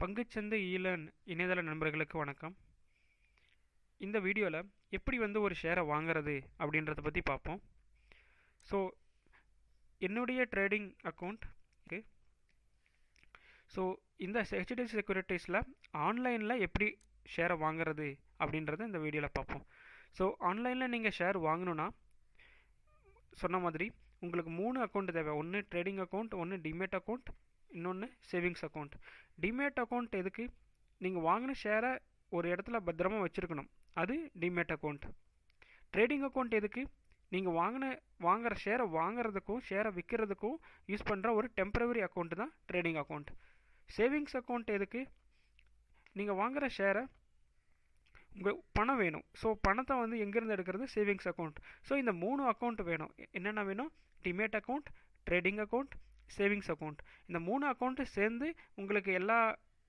பங்குச்சந்தை இணையதள நண்பர்களுக்கு வணக்கம். இந்த வீடியோவில் எப்படி ஒரு ஷேரை வாங்குறது அப்படின்றத பற்றி பார்ப்போம். ஸோ என்னுடைய ட்ரேடிங் அக்கௌண்ட் ஸோ இந்த ஹெச்டிஎஃப்சி செக்யூரிட்டிஸில் ஆன்லைனில் எப்படி ஷேரை வாங்குறது அப்படின்றத இந்த வீடியோவில் பார்ப்போம். ஸோ ஆன்லைனில் நீங்கள் ஷேர் வாங்கணுன்னா சொன்ன மாதிரி உங்களுக்கு 3 அக்கௌண்ட் தேவை. ஒன்று ட்ரேடிங் அக்கௌண்ட், ஒன்று டிமேட் அக்கௌண்ட், இன்னொன்று சேவிங்ஸ் அக்கௌண்ட். டிமேட் அக்கௌண்ட் எதுக்கு? நீங்கள் வாங்கின ஷேரை ஒரு இடத்துல பத்திரமா வச்சுருக்கணும், அது டிமேட் அக்கௌண்ட். ட்ரேடிங் அக்கௌண்ட் எதுக்கு? நீங்கள் வாங்குகிற ஷேரை வாங்குறதுக்கும் ஷேரை விற்கிறதுக்கும் யூஸ் பண்ணுற ஒரு டெம்பரவரி அக்கௌண்ட் தான் ட்ரேடிங் அக்கௌண்ட். சேவிங்ஸ் அக்கௌண்ட் எதுக்கு? நீங்கள் வாங்குகிற ஷேரை உங்கள் பணம் வேணும். ஸோ பணத்தை எங்கேருந்து எடுக்கிறது? Savings account. ஸோ இந்த 3 அக்கௌண்ட் வேணும். என்னென்ன வேணும்? Demat account, trading account, savings account. இந்த 3 அக்கௌண்ட்டு சேர்ந்து உங்களுக்கு எல்லா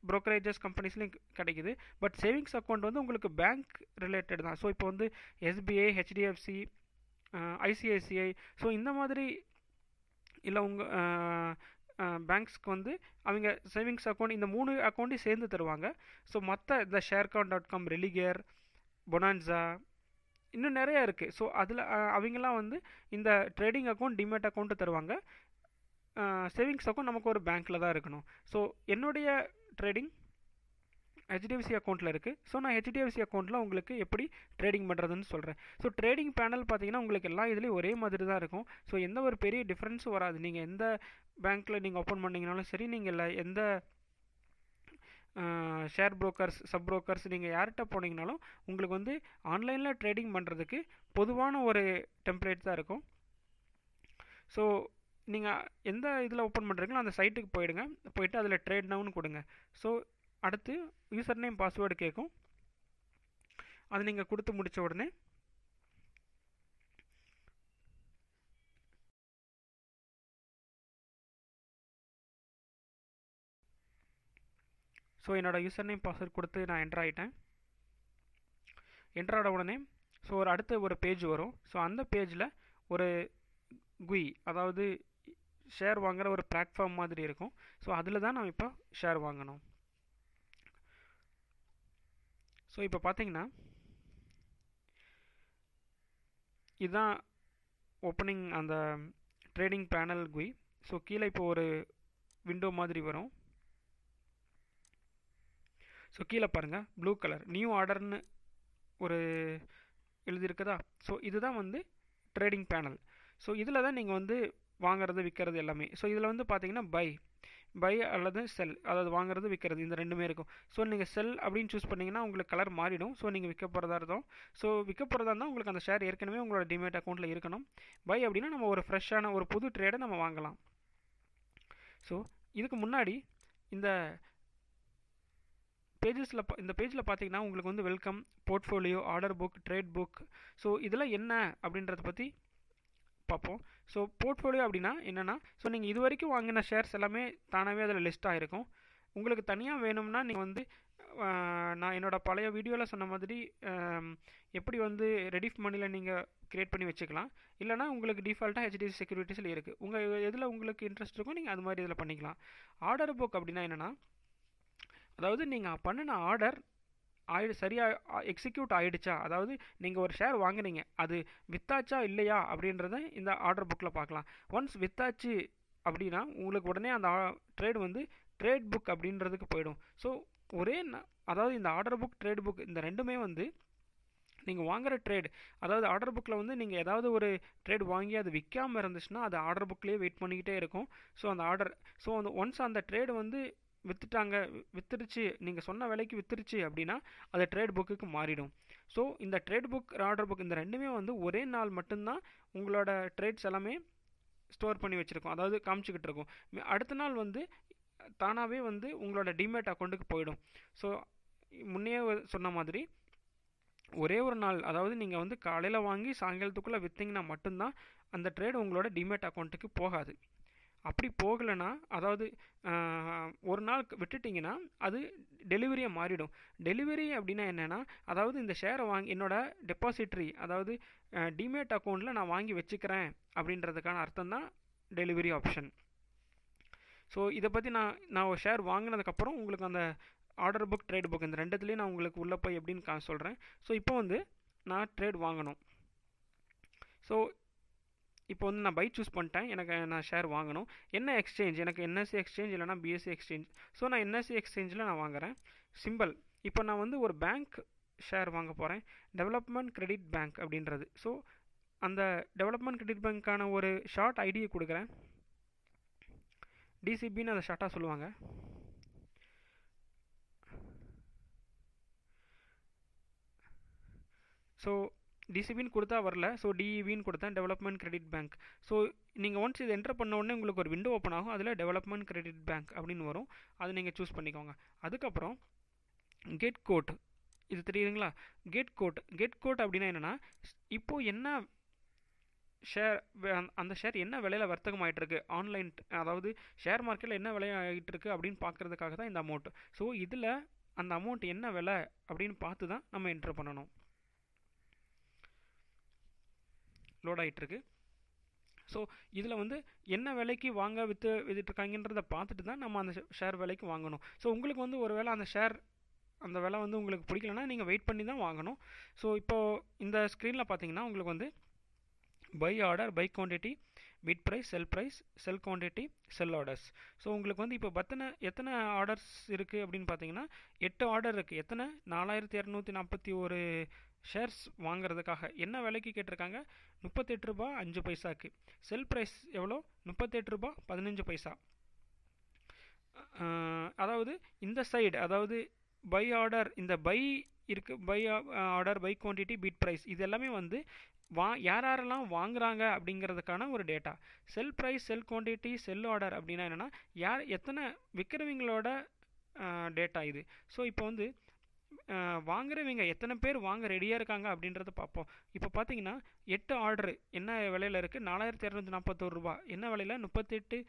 ப்ரோக்கரேஜஸ் கம்பெனிஸ்லையும் கிடைக்குது. பட் சேவிங்ஸ் அக்கௌண்ட் உங்களுக்கு பேங்க் ரிலேட்டட் தான். ஸோ இப்போ எஸ்பிஐ, ஹெச்டிஎஃப்சி, ஐசிஐசிஐ, ஸோ இந்த மாதிரி இல்லை உங்கள் பேங்க்ஸ்க்கு அவங்க சேவிங்ஸ் அக்கௌண்ட் இந்த 3 அக்கௌண்ட்டையும் சேர்ந்து தருவாங்க. ஸோ மற்ற இந்த ஷேர்கான்.com, ரெலிகேர், பொனான்சா, இன்னும் நிறையா இருக்குது. ஸோ அதில் அவங்களாம் இந்த ட்ரேடிங் அக்கௌண்ட், டிமேட் அக்கௌண்ட்டு தருவாங்க. சேவிங்ஸ் அக்கௌண்ட் நமக்கு ஒரு பேங்க்கில் தான் இருக்கணும். ஸோ என்னுடைய ட்ரேடிங் ஹெச்டிஎஃப்சி அக்கௌண்ட்டில் இருக்குது. ஸோ நான் ஹெச்டிஎஃப்சி அக்கௌண்ட்டில் உங்களுக்கு எப்படி ட்ரேடிங் பண்ணுறதுன்னு சொல்கிறேன். ஸோ ட்ரேடிங் பேனல் பார்த்தீங்கன்னா உங்களுக்கு எல்லா இதுலேயும் ஒரே மாதிரி தான் இருக்கும். ஸோ எந்த ஒரு பெரிய டிஃப்ரென்ஸும் வராது. நீங்கள் எந்த பேங்க்கில் நீங்கள் ஓப்பன் பண்ணிங்கனாலும் சரி, நீங்கள் எந்த ஷேர் புரோக்கர்ஸ், சப் புரோக்கர்ஸ், நீங்கள் யார்கிட்ட போனீங்கனாலும் உங்களுக்கு ஆன்லைனில் ட்ரேடிங் பண்ணுறதுக்கு பொதுவான ஒரு டெம்ப்ளேட் தான் இருக்கும். ஸோ நீங்கள் எந்த இதில் ஓப்பன் பண்ணுறீங்களோ அந்த சைட்டுக்கு போயிட்டு அதில் ட்ரேட் நவுன்னு கொடுங்க. ஸோ அடுத்து யூசர் நேம், பாஸ்வேர்டு கேட்கும். அது நீங்கள் கொடுத்து முடித்த உடனே ஸோ என்னோடய யூசர் நேம், பாஸ்வேர்டு கொடுத்து நான் என்ட்ரு ஆகிட்டேன். என்ட்ரு ஆன உடனே ஸோ அடுத்த ஒரு பேஜ் வரும். ஸோ அந்த பேஜில் ஒரு குய், அதாவது ஷேர் வாங்குகிற ஒரு பிளாட்ஃபார்ம் மாதிரி இருக்கும். ஸோ அதில் தான் நம்ம இப்போ ஷேர் வாங்கணும். ஸோ இப்போ பார்த்தீங்கன்னா இதுதான் ஓப்பனிங் அந்த ட்ரேடிங் பேனல் குய். ஸோ கீழே இப்போ ஒரு விண்டோ மாதிரி வரும். ஸோ கீழே பாருங்கள், ப்ளூ கலர் நியூ ஆர்டர்னு ஒரு எழுதியிருக்குதா? ஸோ இதுதான் ட்ரேடிங் பேனல். ஸோ இதில் தான் நீங்கள் வாங்குறது விற்கிறது எல்லாமே. ஸோ இதில் பார்த்தீங்கன்னா பை அல்லது செல், அதாவது வாங்குறது விற்கிறது, இந்த ரெண்டுமே இருக்கும். ஸோ நீங்கள் செல் அப்படின்னு சூஸ் பண்ணிங்கன்னா உங்களுக்கு கலர் மாறிடும். ஸோ நீங்கள் விற்க போகிறதா இருக்கும். ஸோ விற்க போகிறதா இருந்தால் உங்களுக்கு அந்த ஷேர் ஏற்கனவே உங்களோட டிமேட் அக்கௌண்ட்டில் இருக்கணும். பை அப்படின்னா நம்ம ஒரு ஃப்ரெஷ்ஷான ஒரு புது ட்ரேடை நம்ம வாங்கலாம். ஸோ இதுக்கு முன்னாடி இந்த இந்த பேஜில் பார்த்தீங்கன்னா உங்களுக்கு welcome, portfolio, order book, trade book. So இதெல்லாம் என்ன அப்படின்றத பற்றி பார்ப்போம். ஸோ போர்ட்ஃபோலியோ அப்படின்னா என்னென்னா, ஸோ நீங்கள் இது வரைக்கும் வாங்கின ஷேர்ஸ் எல்லாமே தானாகவே அதில் லிஸ்ட் ஆகிருக்கும். உங்களுக்கு தனியாக வேணும்னா நீங்கள் நான் என்னோடய பழைய வீடியோவில் சொன்ன மாதிரி எப்படி ரெடிஃப் மணியில் நீங்கள் க்ரியேட் பண்ணி வச்சுக்கலாம். இல்லைனா உங்களுக்கு டிஃபால்ட்டாக ஹெச்டிஎஃப்சி செக்யூரிட்டிஸில் இருக்குது. உங்கள் எதில் உங்களுக்கு இன்ட்ரெஸ்ட் இருக்கும் நீங்கள் அது மாதிரி இதில் பண்ணிக்கலாம். ஆர்டர் புக் அப்படின்னா என்னென்னா, அதாவது நீங்கள் பண்ணின ஆர்டர் சரியாக எக்ஸிக்யூட் ஆகிடுச்சா, அதாவது நீங்கள் ஒரு ஷேர் வாங்குனீங்க, அது வித்தாச்சா இல்லையா அப்படின்றத இந்த ஆர்டர் புக்கில் பார்க்கலாம். ஒன்ஸ் வித்தாச்சு அப்படின்னா உங்களுக்கு உடனே அந்த ட்ரேட் ட்ரேட் புக் அப்படின்றதுக்கு போயிடும். ஸோ அதாவது இந்த ஆர்டர் புக், ட்ரேட் புக் இந்த ரெண்டுமே நீங்கள் வாங்குகிற ட்ரேட், அதாவது ஆர்டர் புக்கில் நீங்கள் ஏதாவது ஒரு ட்ரேட் வாங்கி அது விற்காமல் இருந்துச்சுன்னா அது ஆர்டர் புக்லேயே வெயிட் பண்ணிக்கிட்டே இருக்கும். ஸோ அந்த ஆர்டர் ஒன்ஸ் அந்த ட்ரேடு வித்துருச்சு, நீங்கள் சொன்ன விலைக்கு வித்துருச்சு அப்படின்னா அது ட்ரேட் புக்குக்கு மாறிடும். ஸோ இந்த ட்ரேட் புக், ஆர்டர் புக் இந்த ரெண்டுமே ஒரே நாள் மட்டும்தான் உங்களோட ட்ரேட்ஸ் எல்லாமே ஸ்டோர் பண்ணி வச்சுருக்கோம், அதாவது காமிச்சிக்கிட்டு இருக்கும். அடுத்த நாள் தானாகவே உங்களோட டிமேட் அக்கௌண்ட்டுக்கு போயிடும். ஸோ முன்னையே சொன்ன மாதிரி ஒரே ஒரு நாள், அதாவது நீங்கள் காலையில் வாங்கி சாயங்காலத்துக்குள்ளே விற்றீங்கன்னா மட்டும்தான் அந்த ட்ரேட் உங்களோட டிமேட் அக்கௌண்ட்டுக்கு போகாது. அப்படி போகலைன்னா, அதாவது ஒரு நாள் விட்டுட்டிங்கன்னா அது டெலிவரியாக மாறிடும். டெலிவரி அப்படின்னா என்னென்னா, அதாவது இந்த ஷேரை என்னோடய டெபாசிட்ரி, அதாவது டிமேட் அக்கௌண்ட்டில் நான் வாங்கி வச்சுக்கிறேன் அப்படின்றதுக்கான அர்த்தம் தான் டெலிவரி ஆப்ஷன். ஸோ இதை பற்றி நான் ஒரு ஷேர் வாங்கினதுக்கப்புறம் உங்களுக்கு அந்த ஆர்டர் புக் ட்ரேட் புக் இந்த ரெண்டுத்துலேயும் நான் உங்களுக்கு உள்ளே போய் எப்படின்னு சொல்கிறேன். ஸோ இப்போ வந்து நான் ட்ரேட் வாங்கணும். ஸோ இப்போ வந்து நான் பை சூஸ் பண்ணிட்டேன். நான் ஷேர் வாங்கணும். என்ன எக்ஸ்சேஞ்ச்? எனக்கு என்எஸ்சி எக்ஸ்சேஞ்ச் இல்லைனா பிஎஸ்சி எக்ஸ்சேஞ்ச். ஸோ நான் என்எஸ்சி எக்ஸ்சேஞ்சில் நான் வாங்குகிறேன். சிம்பிள். இப்போ நான் வந்து ஒரு பேங்க் ஷேர் வாங்க போகிறேன். டெவலப்மெண்ட் கிரெடிட் பேங்க் அப்படின்றது. ஸோ அந்த டெவலப்மெண்ட் கிரெடிட் பேங்க்கான ஒரு ஷார்ட் ஐடியை கொடுக்குறேன். டிசிபின்னு அதை ஷார்ட்டாக சொல்லுவாங்க. ஸோ டிசிபின்னு கொடுத்தா வரல. ஸோ டிஇவின்னு கொடுத்தேன், டெவலப்மெண்ட் கிரெடிட் பேங்க். ஸோ நீங்கள் ஒன்ஸ் இது என்டர் பண்ண உடனே உங்களுக்கு ஒரு விண்டோ ஓப்பன் ஆகும். அதில் டெவலப்மெண்ட் கிரெடிட் பேங்க் அப்படின்னு வரும். அதை நீங்கள் சூஸ் பண்ணிக்கோங்க. அதுக்கப்புறம் கெட் கோட், இது தெரியுதுங்களா? கெட் கோட் அப்படின்னா என்னென்னா, இப்போது என்ன ஷேர், அந்த ஷேர் என்ன விலையில் வர்த்தகம் ஆகிட்டுருக்கு ஆன்லைன், அதாவது ஷேர் மார்க்கெட்டில் என்ன விலை ஆகிட்டுருக்கு அப்படின்னு பார்க்குறதுக்காக தான் இந்த அமௌண்ட். ஸோ இதில் அந்த அமௌண்ட் என்ன விலை அப்படின்னு பார்த்து தான் நம்ம என்டர் பண்ணணும். லோட் ஆகிட்டுருக்கு. ஸோ இதில் வந்து என்ன விலைக்கு வாங்க விற்றுட்ருக்காங்கன்றதை பார்த்துட்டு தான் நம்ம அந்த ஷேர் விலைக்கு வாங்கணும். ஸோ உங்களுக்கு வந்து ஒரு வேளை அந்த ஷேர் அந்த விலை வந்து உங்களுக்கு பிடிக்கலன்னா நீங்கள் வெயிட் பண்ணி தான் வாங்கணும். ஸோ இப்போது இந்த ஸ்க்ரீனில் பார்த்தீங்கன்னா உங்களுக்கு வந்து buy order, buy quantity, bid price, sell quantity, sell orders. So உங்களுக்கு வந்து இப்போ எத்தனை ஆர்டர்ஸ் இருக்குது அப்படின்னு பார்த்தீங்கன்னா 8 ஆர்டர் இருக்குது. எத்தனை? 4241 ஷேர்ஸ் வாங்குறதுக்காக. என்ன விலைக்கு கேட்டிருக்காங்க? 38 ரூபா 5 பைசாக்கு. செல் ப்ரைஸ் எவ்வளோ? 38 ரூபா 15 பைசா. அதாவது இந்த சைடு, அதாவது பை ஆர்டர், இந்த பை இருக்குது, buy order, buy quantity, bid price, இது எல்லாமே வந்து யாரெல்லாம் வாங்குறாங்க அப்படிங்கிறதுக்கான ஒரு data. Sell price, sell quantity, sell order அப்படின்னா என்னென்னா எத்தனை விற்கிறவங்களோட டேட்டா இது. ஸோ இப்போ வந்து வாங்குறவங்க எத்தனை பேர் வாங்க ரெடியாக இருக்காங்க அப்படின்றத பார்ப்போம். இப்போ பார்த்தீங்கன்னா 8 ஆர்டரு என்ன விலையில் இருக்குது? 4241 ரூபா. என்ன விலையில்? 38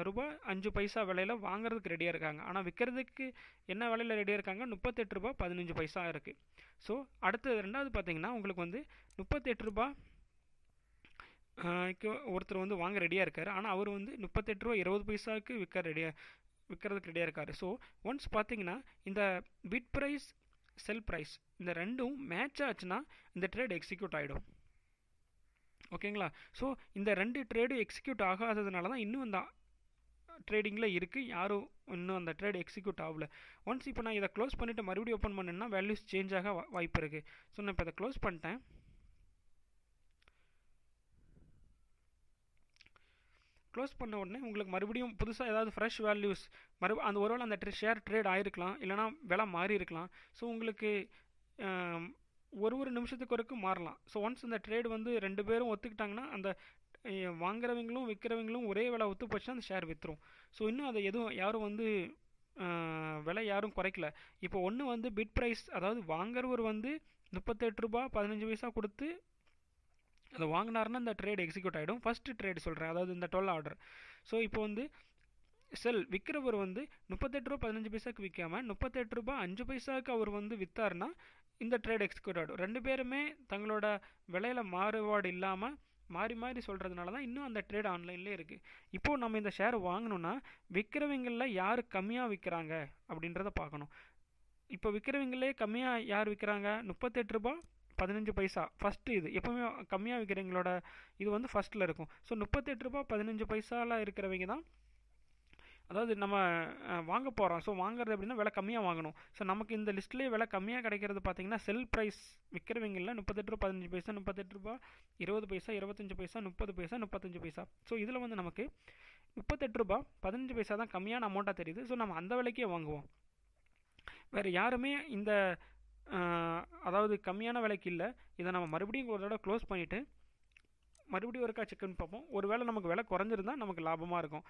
ரூபா 5 பைசா விலையில் வாங்குறதுக்கு ரெடியாக இருக்காங்க. ஆனால் விற்கிறதுக்கு என்ன விலையில் ரெடியாக இருக்காங்க? 38 ரூபா 15 பைசா இருக்குது. ஸோ அடுத்தது ரெண்டாவது பார்த்தீங்கன்னா உங்களுக்கு வந்து 38 ரூபா ஒருத்தர் வந்து வாங்க ரெடியாக இருக்கார். ஆனால் அவர் வந்து 38 ரூபா 20 பைசாவுக்கு விற்கிறதுக்கு ரெடியாக இருக்கார். ஸோ ஒன்ஸ் பார்த்தீங்கன்னா இந்த பிட் ப்ரைஸ், செல் ப்ரைஸ் இந்த ரெண்டும் மேட்ச் ஆச்சுன்னா இந்த ட்ரேட் எக்ஸிக்யூட் ஆகிடும். ஓகேங்களா? ஸோ இந்த 2 ட்ரேடும் எக்ஸிக்யூட் ஆகாததுனால தான் இன்னும் இந்த ட்ரேடிங்கில் இருக்குது. யாரும் இன்னும் அந்த ட்ரேட் எக்ஸிக்யூட் ஆகல. ஒன்ஸ் இப்போ நான் இதை க்ளோஸ் பண்ணிவிட்டு மறுபடியும் ஓப்பன் பண்ணேன்னா வேல்யூஸ் சேஞ்ச் ஆக வாய்ப்பு இருக்குது. ஸோ நான் இப்போ இதை க்ளோஸ் பண்ணிட்டேன். க்ளோஸ் பண்ண உடனே உங்களுக்கு மறுபடியும் புதுசாக ஏதாவது ஃப்ரெஷ் வேல்யூஸ் அந்த ஒருவேளை அந்த ஷேர் ட்ரேட் ஆகிருக்கலாம், இல்லைனா விலை மாறி இருக்கலாம். ஸோ உங்களுக்கு ஒரு நிமிஷத்துக்கு வரைக்கும் மாறலாம். ஸோ ஒன்ஸ் இந்த ட்ரேட் வந்து 2 பேரும் ஒத்துக்கிட்டாங்கன்னா அந்த வாங்குறவங்களும் விற்கிறவங்களும் ஒரே விலை ஒத்து போச்சுன்னா அந்த ஷேர் விற்றுரும். ஸோ இன்னும் அதை யாரும் வந்து விலை யாரும் குறைக்கல. இப்போ ஒன்று வந்து பிட் ப்ரைஸ், அதாவது வாங்குறவர் வந்து 38 ரூபா 15 பைசா கொடுத்து அதை வாங்கினாருன்னா இந்த ட்ரேட் எக்ஸிக்யூட் ஆகிடும். ஃபஸ்ட்டு ட்ரேட் சொல்கிறேன், அதாவது இந்த 12 ஆர்டர். ஸோ இப்போ வந்து செல் விற்கிறவர் வந்து 38 ரூபா 15 பைசாவுக்கு விற்காமல் 38 ரூபா 5 பைசாவுக்கு அவர் வந்து விற்றாருன்னா இந்த ட்ரேட் எக்ஸிக்யூட் ஆகிடும். 2 பேருமே தங்களோட விலையில் மாறுபாடு இல்லாமல் மாறி சொல்கிறதுனால தான் இன்னும் அந்த ட்ரேட் ஆன்லைன்லேயே இருக்குது. இப்போது நம்ம இந்த ஷேர் வாங்கணுன்னா விற்கிறவங்களில் யார் கம்மியாக விற்கிறாங்க அப்படின்றத பார்க்கணும். இப்போ விற்கிறவங்களே கம்மியாக யார் விற்கிறாங்க? 38 ரூபா 15 பைசா ஃபஸ்ட்டு. இது எப்போவுமே கம்மியாக விற்கிறவங்களோட இது வந்து ஃபஸ்ட்டில் இருக்கும். ஸோ 38 ரூபா 15 பைசாவில் இருக்கிறவங்க தான், அதாவது நம்ம வாங்க போகிறோம். ஸோ வாங்குறது அப்படின்னா விலை கம்மியாக வாங்கணும். ஸோ நமக்கு இந்த லிஸ்ட்லேயே விலை கம்மியாக கிடைக்கிறது பார்த்தீங்கன்னா செல் ப்ரைஸ் விற்கிறவங்களில் 38 ரூபா 15 பைசா, 38 ரூபா 20 பைசா, 25 பைசா, 30 பைசா, 35 பைசா. ஸோ இதில் வந்து நமக்கு 38 ரூபா 15 பைசா தான் கம்மியான அமௌண்ட்டாக தெரியுது. ஸோ நம்ம அந்த விலைக்கே வாங்குவோம். வேறு யாருமே இந்த அதாவது கம்மியான விலைக்கு இல்லை. இதை நம்ம மறுபடியும் ஒரு தடவை க்ளோஸ் பண்ணிவிட்டு மறுபடியும் ஒருக்கா செக் பண்ணி பார்ப்போம். ஒரு வேளை நமக்கு விலை குறைஞ்சிருந்தா நமக்கு லாபமாக இருக்கும்.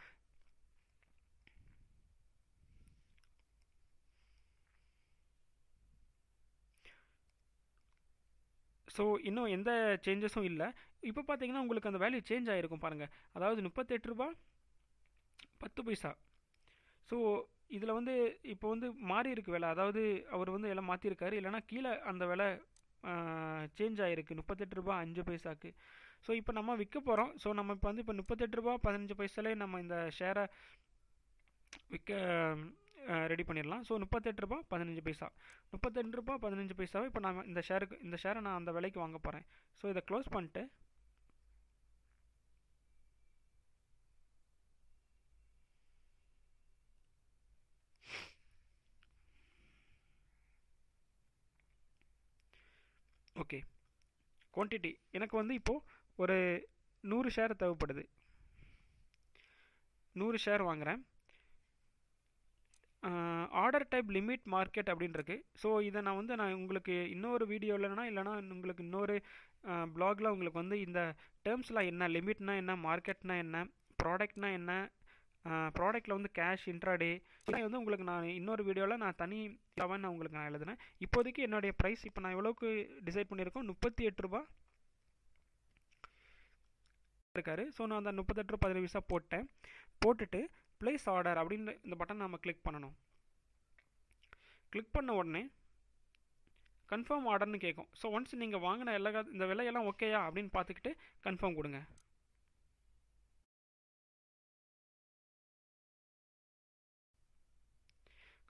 ஸோ இன்னும் எந்த சேஞ்சஸும் இல்லை. இப்போ பார்த்தீங்கன்னா உங்களுக்கு அந்த வேல்யூ சேஞ்ச் ஆகிருக்கும் பாருங்கள். அதாவது 38 ரூபா 10 பைசா. ஸோ இதில் வந்து இப்போ வந்து மாறி இருக்கு விலை, அதாவது அவர் வந்து எல்லாம் மாற்றிருக்காரு, இல்லைனா கீழே அந்த விலை சேஞ்ச் ஆகிருக்கு 38 ரூபா 5 பைசாக்கு. ஸோ இப்போ நம்ம விற்க போகிறோம். ஸோ நம்ம இப்போ வந்து இப்போ 38 ரூபா 15 பைசாலே நம்ம இந்த ஷேரை விற்க ரெடி பண்ணிடலாம். ஸோ 38 ரூபா 15 பைசா, 32 ரூபா 15 பைசாவை இப்போ நான் இந்த ஷேரை நான் அந்த விலைக்கு வாங்க போகிறேன். ஸோ இதை க்ளோஸ் பண்ணிட்டு ஓகே, குவான்டிட்டி எனக்கு வந்து இப்போது ஒரு 100 ஷேர் தேவைப்படுது. 100 ஷேர் வாங்குகிறேன். ஆர்டர் டைப் லிமிட் மார்க்கெட் அப்படின்னு இருக்கு. ஸோ இதை நான் உங்களுக்கு இன்னொரு வீடியோவில்னா இல்லைனா உங்களுக்கு இன்னொரு பிளாகில் உங்களுக்கு வந்து இந்த டேர்ம்ஸ்லாம் என்ன, லிமிட்னா என்ன, மார்க்கெட்னா என்ன, ப்ராடக்ட்னா என்ன, ப்ராடக்ட்டில் வந்து கேஷ் இன்ட்ராடே வந்து உங்களுக்கு நான் இன்னொரு வீடியோவில் நான் தனி நான் உங்களுக்கு நான் எழுதுனேன். இப்போதைக்கு என்னுடைய ப்ரைஸ் இப்போ நான் எவ்வளோக்கு டிசைட் பண்ணியிருக்கோம், 38 ரூபா இருக்காரு. ஸோ நான் அந்த 38 ரூபா 15 பைசா போட்டுட்டு ப்ளேஸ் ஆர்டர் அப்படின்னு இந்த பட்டன் நம்ம கிளிக் பண்ணணும். கிளிக் பண்ண உடனே கன்ஃபார்ம் ஆர்டர்னு கேட்கும். ஸோ ஒன்ஸ் நீங்கள் வாங்கின இந்த விலையெல்லாம் ஓகேயா அப்படின்னு பார்த்துக்கிட்டு கன்ஃபார்ம் கொடுங்க.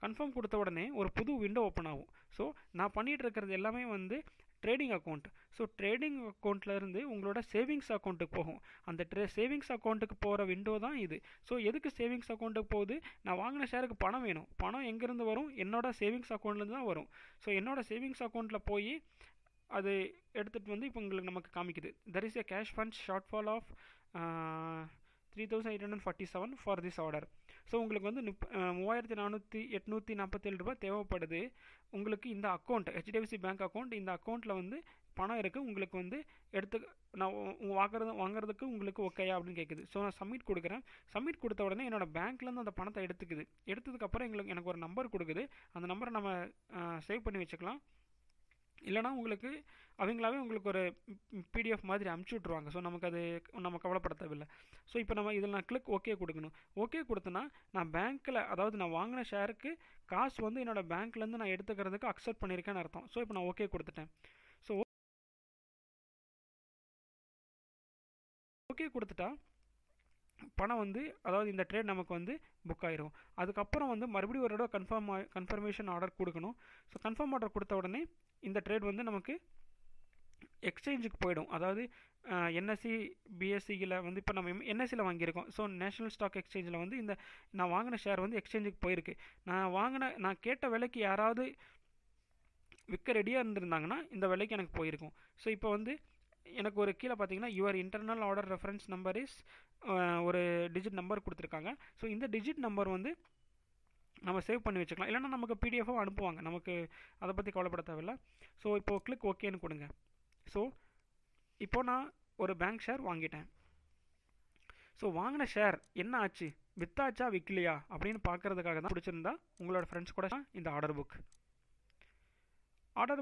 கன்ஃபார்ம் கொடுத்த உடனே ஒரு புது விண்டோ ஓப்பன் ஆகும். ஸோ நான் பண்ணிகிட்டு இருக்கிறது எல்லாமே வந்து ட்ரேடிங் அக்கௌண்ட். ஸோ ட்ரேடிங் அக்கௌண்ட்லேருந்து உங்களோட சேவிங்ஸ் அக்கௌண்ட்டுக்கு போகும். அந்த சேவிங்ஸ் அக்கௌண்ட்டுக்கு போகிற விண்டோ தான் இது. ஸோ எதுக்கு சேவிங்ஸ் அக்கௌண்ட்டுக்கு போகுது, நான் வாங்கின ஷேருக்கு பணம் வேணும். பணம் எங்கேருந்து வரும், என்னோட சேவிங்ஸ் அக்கௌண்ட்லேருந்து தான் வரும். ஸோ என்னோட சேவிங்ஸ் அக்கௌண்ட்டில் போய் அது எடுத்துகிட்டு வந்து இப்போ உங்களுக்கு நமக்கு காமிக்குது. There is a cash funds shortfall of 3847 for this order. So உங்களுக்கு வந்து 3447 ரூபா தேவைப்படுது. உங்களுக்கு இந்த அக்கௌண்ட் ஹெச்டிஎஃப்சி பேங்க் அக்கௌண்ட், இந்த அக்கௌண்ட்டில் வந்து பணம் இருக்குது. உங்களுக்கு வந்து நான் வாங்குறதுக்கு உங்களுக்கு ஓகேயா அப்படின்னு கேட்குது. ஸோ நான் சப்மிட் கொடுக்குறேன். சப்மிட் கொடுத்த உடனே என்னோடய பேங்க்லேருந்து அந்த பணத்தை எடுத்ததுக்கப்புறம் எனக்கு ஒரு நம்பர் கொடுக்குது. அந்த நம்பரை நம்ம சேவ் பண்ணி வச்சுக்கலாம். இல்லைனா உங்களுக்கு அவங்களாவே உங்களுக்கு ஒரு பிடிஎஃப் மாதிரி அமுச்சு விட்ருவாங்க. ஸோ நம்ம கவலைப்பட தேவையில்லை. ஸோ இப்போ நம்ம இதில் நான் கிளிக் ஓகே கொடுக்கணும். ஓகே கொடுத்தனா நான் பேங்க்கில், அதாவது நான் வாங்கின ஷேருக்கு காசு வந்து என்னோடய பேங்க்லேருந்து நான் எடுத்துக்கிறதுக்கு அக்செப்ட் பண்ணியிருக்கேன்னு அர்த்தம். ஸோ இப்போ நான் ஓகே கொடுத்துட்டேன். ஸோ ஓகே கொடுத்துட்டா பணம் வந்து, அதாவது இந்த ட்ரேட் நமக்கு வந்து புக் ஆயிரும். அதுக்கப்புறம் வந்து மறுபடியும் ஒரு தடவை கன்ஃபர்மேஷன் ஆர்டர் கொடுக்கணும். ஸோ கன்ஃபார்ம் ஆர்டர் கொடுத்த உடனே இந்த ட்ரேட் வந்து நமக்கு எக்ஸ்சேஞ்சுக்கு போயிடும். அதாவது என்எஸ்சி பிஎஸ்சியில் வந்து இப்போ நம்ம என்எஸ்சியில் வாங்கியிருக்கோம். ஸோ நேஷனல் ஸ்டாக் எக்ஸ்சேஞ்சில் வந்து இந்த நான் வாங்கின ஷேர் வந்து எக்ஸ்சேஞ்சுக்கு போயிருக்கு. நான் கேட்ட விலைக்கு யாராவது விற்க ரெடியாக இருந்திருந்தாங்கன்னா இந்த விலைக்கு எனக்கு போயிருக்கும். ஸோ இப்போ வந்து எனக்கு ஒரு கீழே பார்த்தீங்கன்னா your internal order reference number is ஒரு டிஜிட் நம்பர் கொடுத்துருக்காங்க. ஸோ இந்த டிஜிட் நம்பர் வந்து நம்ம சேவ் பண்ணி வச்சுக்கலாம். இல்லைனா நமக்கு பிடிஎஃபாக அனுப்புவாங்க. நமக்கு அதை பற்றி கவலைப்பட தேவையில்லை. ஸோ இப்போது கிளிக் ஓகேன்னு கொடுங்க. ஸோ இப்போது நான் ஒரு பேங்க் ஷேர் வாங்கிட்டேன். ஸோ வாங்கின ஷேர் என்ன ஆச்சு, வித்தாச்சா விற்கலையா அப்படின்னு பார்க்குறதுக்காக தான். பிடிச்சிருந்தா உங்களோட ஃப்ரெண்ட்ஸ் கூட இந்த ஆர்டர்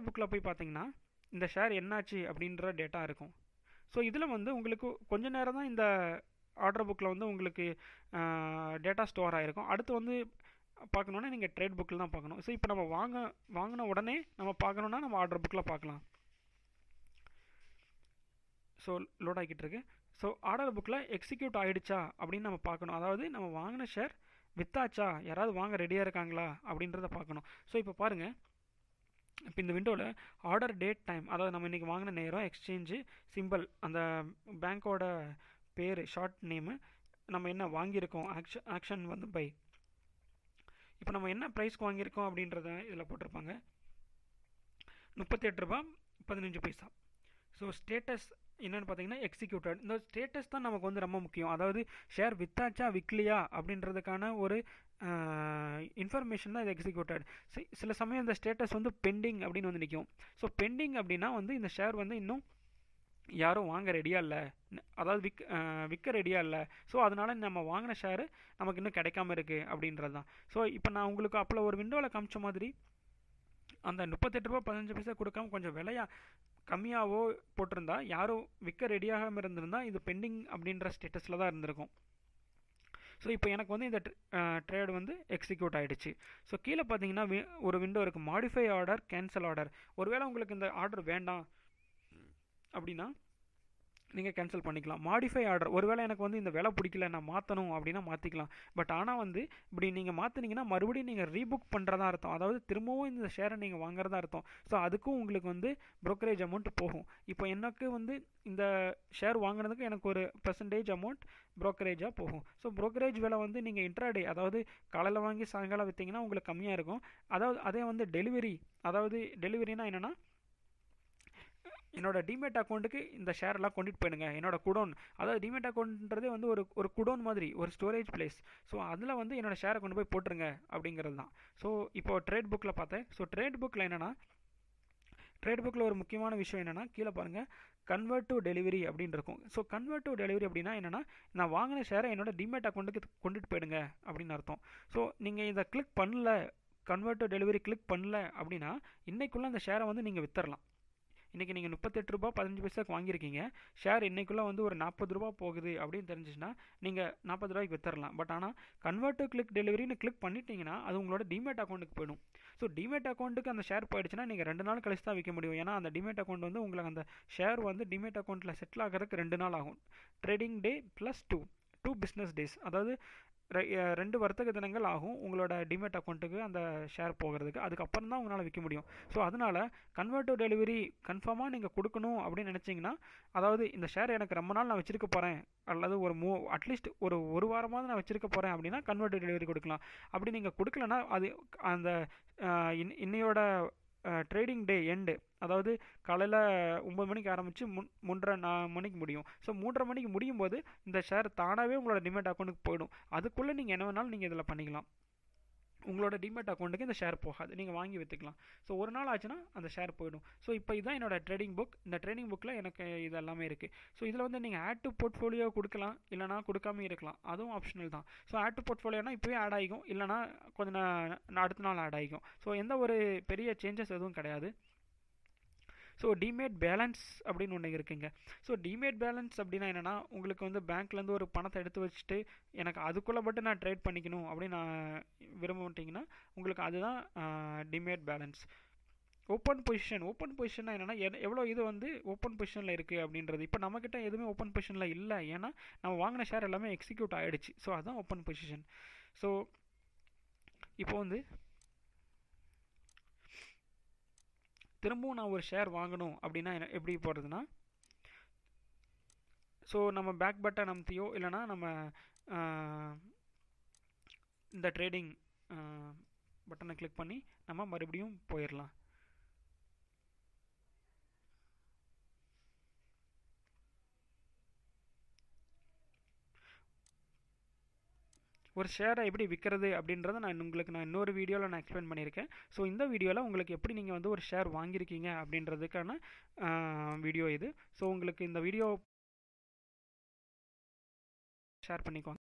புக்கில் போய் பார்த்தீங்கன்னா இந்த ஷேர் என்னாச்சு அப்படின்ற டேட்டா இருக்கும். ஸோ இதில் வந்து உங்களுக்கு கொஞ்ச நேரம் தான் இந்த ஆர்டர் புக்கில் வந்து உங்களுக்கு டேட்டா ஸ்டோர் ஆகிருக்கும். அடுத்து வந்து பார்க்கணுன்னா நீங்கள் ட்ரேட் புக்கில் தான் பார்க்கணும். ஸோ இப்போ நம்ம வாங்கின உடனே நம்ம பார்க்கணுன்னா நம்ம ஆர்டர் புக்கில் பார்க்கலாம். ஸோ லோட் ஆகிக்கிட்டு இருக்கு. ஸோ ஆர்டர் புக்கில் எக்ஸிக்யூட் ஆகிடுச்சா அப்படின்னு நம்ம பார்க்கணும். அதாவது நம்ம வாங்கின ஷேர் வித்தாச்சா, யாராவது வாங்க ரெடியாக இருக்காங்களா அப்படின்றத பார்க்கணும். ஸோ இப்போ பாருங்கள், இப்போ இந்த விண்டோவில் ஆர்டர் டேட் டைம், அதாவது நம்ம இன்றைக்கி வாங்கின நேரம், எக்ஸ்சேஞ்சு சிம்பிள், அந்த பேங்க்கோட பேர் ஷார்ட் நேமு, நம்ம என்ன வாங்கியிருக்கோம், ஆக்ஷன் வந்து பை, இப்போ நம்ம என்ன ப்ரைஸ்க்கு வாங்கியிருக்கோம் அப்படின்றத இதில் போட்டிருப்பாங்க. 38 ரூபா 15 பைசா. ஸோ ஸ்டேட்டஸ் என்னென்னு பார்த்தீங்கன்னா எக்ஸிக்யூட்டட். இந்த ஸ்டேட்டஸ் தான் நமக்கு வந்து ரொம்ப முக்கியம். அதாவது ஷேர் வித்தாச்சா விற்கலையா அப்படின்றதுக்கான ஒரு இன்ஃபர்மேஷன் தான் இது எக்ஸிக்யூட்டட். சில சமயம் இந்த ஸ்டேட்டஸ் வந்து பெண்டிங் அப்படின்னு வந்து நிற்கும். ஸோ பெண்டிங் அப்படின்னா வந்து இந்த ஷேர் வந்து இன்னும் யாரும் வாங்க ரெடியாக இல்லை, அதாவது விற்க ரெடியாக இல்லை. ஸோ அதனால் நம்ம வாங்கின ஷேரு நமக்கு இன்னும் கிடைக்காம இருக்குது அப்படின்றது தான். ஸோ இப்போ நான் உங்களுக்கு அப்போ ஒரு விண்டோவில் காமிச்ச மாதிரி அந்த 38 ரூபா 15 பைசா கொடுக்காம கொஞ்சம் விலையா கம்மியாகவோ போட்டிருந்தா, யாரும் விற்க ரெடியாகாமல் இருந்திருந்தால் இது பெண்டிங் அப்படின்ற ஸ்டேட்டஸில் தான் இருந்திருக்கும். ஸோ இப்போ எனக்கு வந்து இந்த ட்ரேட் வந்து எக்ஸிக்யூட் ஆகிடுச்சு. ஸோ கீழே பார்த்தீங்கன்னா ஒரு விண்டோ இருக்குது, மாடிஃபை ஆர்டர், கேன்சல் ஆர்டர். ஒருவேளை உங்களுக்கு இந்த ஆர்டர் வேண்டாம் அப்படின்னா நீங்கள் கேன்சல் பண்ணிக்கலாம். மாடிஃபை ஆர்டர், ஒருவேளை எனக்கு வந்து இந்த விலை பிடிக்கல நான் மாற்றணும் அப்படின்னா மாற்றிக்கலாம். பட் ஆனால் வந்து இப்படி நீங்கள் மாற்றினீங்கன்னா மறுபடியும் நீங்கள் ரீபுக் பண்ணுறதா அர்த்தம். அதாவது திரும்பவும் இந்த ஷேரை நீங்கள் வாங்குறதா அர்த்தம். ஸோ அதுக்கும் உங்களுக்கு வந்து ப்ரோக்கரேஜ் அமௌண்ட் போகும். இப்போ எனக்கு வந்து இந்த ஷேர் வாங்குறதுக்கு எனக்கு ஒரு பெர்சன்டேஜ் அமௌண்ட் ப்ரோக்கரேஜாக போகும். ஸோ ப்ரோக்கரேஜ் விலை வந்து நீங்கள் இன்ட்ராடே, அதாவது காலையில் வாங்கி சாயங்காலம் விற்றீங்கன்னா உங்களுக்கு கம்மியாக இருக்கும். அதாவது அதே வந்து டெலிவரி, அதாவது டெலிவரினா என்னென்னா, என்னோட டிமேட் அக்கௌண்ட்டுக்கு இந்த ஷேர்லாம் கொண்டுட்டு போயிடுங்க, என்னோட குடோன், அதாவது டிமேட் அக்கௌண்ட்ன்றதே வந்து ஒரு குடோன் மாதிரி, ஒரு ஸ்டோரேஜ் பிளேஸ். ஸோ அதில் வந்து என்னோட ஷேரை கொண்டு போய் போட்டுருங்க அப்படிங்கிறது தான். ஸோ இப்போ ட்ரேட் புக்கில் பார்த்தேன். ஸோ ட்ரேட் புக்கில் என்னென்னா, ட்ரேட் புக்கில் ஒரு முக்கியமான விஷயம் என்னென்னா, கீழே பாருங்கள் கன்வெர்ட் டு டெலிவரி அப்படின்னு இருக்கும். ஸோ கன்வெர்ட் டு டெலிவரி அப்படின்னா என்னென்னா, நான் வாங்கின ஷேரை என்னோட டிமேட் அக்கௌண்ட்டுக்கு கொண்டுட்டு போயிடுங்க அப்படின்னு அர்த்தம். ஸோ நீங்கள் இதை கிளிக் பண்ணல, கன்வெர்ட் டு டெலிவரி கிளிக் பண்ணல அப்படின்னா இன்றைக்குள்ளே அந்த ஷேரை வந்து நீங்கள் வித்தரலாம். இன்றைக்கி நீங்கள் 38 ரூபா 15 பைசாக்கு வாங்கியிருக்கீங்க, ஷேர் இன்றைக்குள்ளே வந்து ஒரு 40 ரூபா போகுது அப்படின்னு தெரிஞ்சிச்சுன்னா நீங்கள் 40 ரூபாய்க்கு வித்தரலாம். பட் ஆனால் கன்வெர்ட் டு கிளிக் டெலிவரின்னு கிளிக் பண்ணிட்டீங்கன்னா அது உங்களோட டிமேட் அக்கௌண்ட்டுக்கு போயிடும். ஸோ டிமேட் அக்கௌண்ட்டுக்கு அந்த ஷேர் போயிடுச்சுன்னா நீங்கள் 2 நாள் கழிச்சு தான் விற்க முடியும். ஏன்னா அந்த டிமேட் அக்கௌண்ட் வந்து உங்களுக்கு அந்த ஷேர் வந்து டிமேட் அக்கௌண்ட்டில் செட்டில் ஆகிறதுக்கு 2 நாள் ஆகும். ட்ரேடிங் டே ப்ளஸ் 2 பிஸ்னஸ் டேஸ், அதாவது 2 வர்த்தக தினங்கள் ஆகும் உங்களோட டிமேட் அக்கௌண்ட்டுக்கு அந்த ஷேர் போகிறதுக்கு. அதுக்கப்புறம் தான் உங்களால் விற்க முடியும். ஸோ அதனால் கன்வெர்ட் டு டெலிவரி கன்ஃபார்மாக நீங்கள் கொடுக்கணும் அப்படின்னு நினச்சிங்கன்னா, அதாவது இந்த ஷேர் எனக்கு ரொம்ப நாள் நான் வச்சிருக்க போகிறேன், அல்லது அட்லீஸ்ட் ஒரு வாரமாவது நான் வச்சிருக்க போகிறேன் அப்படின்னா கன்வெர்ட் டு டெலிவரி கொடுக்கலாம். அப்படி நீங்கள் கொடுக்கலன்னா அது அந்த இன்னையோட ட்ரேடிங் டே எண்டு, அதாவது காலையில் 9 மணிக்கு ஆரம்பித்து 3:30 மணிக்கு முடியும். ஸோ 3:30 மணிக்கு முடியும் போது இந்த ஷேர் தானாகவே உங்களோட டிமேட் அக்கௌண்ட்டுக்கு போயிடும். அதுக்குள்ளே நீங்கள் என்ன வேணாலும் நீங்கள் இதில் பண்ணிக்கலாம். உங்களோட டிமேட் அக்கௌண்ட்டுக்கு இந்த ஷேர் போகாது, நீங்கள் வாங்கி விற்றுக்கலாம். ஸோ ஒரு நாள் ஆச்சுன்னா அந்த ஷேர் போயிடும். ஸோ இப்போ இதுதான் என்னோட ட்ரேடிங் புக். இந்த ட்ரேடிங் புக்கில் எனக்கு இது எல்லாமே இருக்குது. ஸோ இதில் வந்து நீங்கள் ஆட் டு போர்ட்ஃபோலியோ கொடுக்கலாம், இல்லைனா கொடுக்காம இருக்கலாம், அதுவும் ஆப்ஷனல் தான். ஸோ ஆட் டு போர்ட்ஃபோலியோனா இப்போவே ஆட் ஆகிக்கும், இல்லைனா கொஞ்சம் அடுத்த நாள் ஆட் ஆகிக்கும். ஸோ எந்த ஒரு பெரிய சேஞ்சஸ் எதுவும் கிடையாது. ஸோ டிமேட் பேலன்ஸ் அப்படின்னு ஒன்று இருக்குங்க. ஸோ டிமேட் பேலன்ஸ் அப்படின்னா என்னென்னா, உங்களுக்கு வந்து பேங்க்லேருந்து ஒரு பணத்தை எடுத்து வச்சுட்டு எனக்கு அதுக்குள்ளே மட்டும் நான் ட்ரேட் பண்ணிக்கணும் அப்படின்னு நான் விரும்பிட்டிங்கன்னா உங்களுக்கு அதுதான் டிமேட் பேலன்ஸ். ஓப்பன் பொசிஷன்னா என்னென்னா, எவ்வளோ இது வந்து ஓப்பன் பொசிஷனில் இருக்குது அப்படின்றது. இப்போ நம்மக்கிட்ட எதுவுமே ஓப்பன் பொசிஷனில் இல்லை, ஏன்னா நம்ம வாங்கின ஷேர் எல்லாமே எக்ஸிக்யூட் ஆகிடுச்சு. ஸோ அதுதான் ஓப்பன் பொசிஷன். ஸோ இப்போ வந்து திரும்பவும் நான் ஒரு ஷேர் வாங்கணும் அப்படின்னா எப்படி போடுறதுன்னா, ஸோ நம்ம பேக் பட்டன் அமுத்தியோ இல்லைனா நம்ம இந்த ட்ரேடிங் பட்டனை கிளிக் பண்ணி நம்ம மறுபடியும் போயிடலாம். ஒரு ஷேரை எப்படி விற்கிறது அப்படின்றத நான் இன்னொரு வீடியோவில் நான் எக்ஸ்பிளைன் பண்ணியிருக்கேன். ஸோ இந்த வீடியோவில் உங்களுக்கு எப்படி நீங்கள் வந்து ஒரு ஷேர் வாங்கியிருக்கீங்க அப்படின்றதுக்கான வீடியோ இது. ஸோ உங்களுக்கு இந்த வீடியோ ஷேர் பண்ணிக்கோங்க.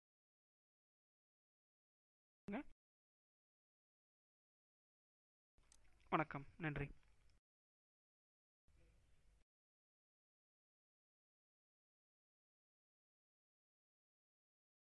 வணக்கம், நன்றி.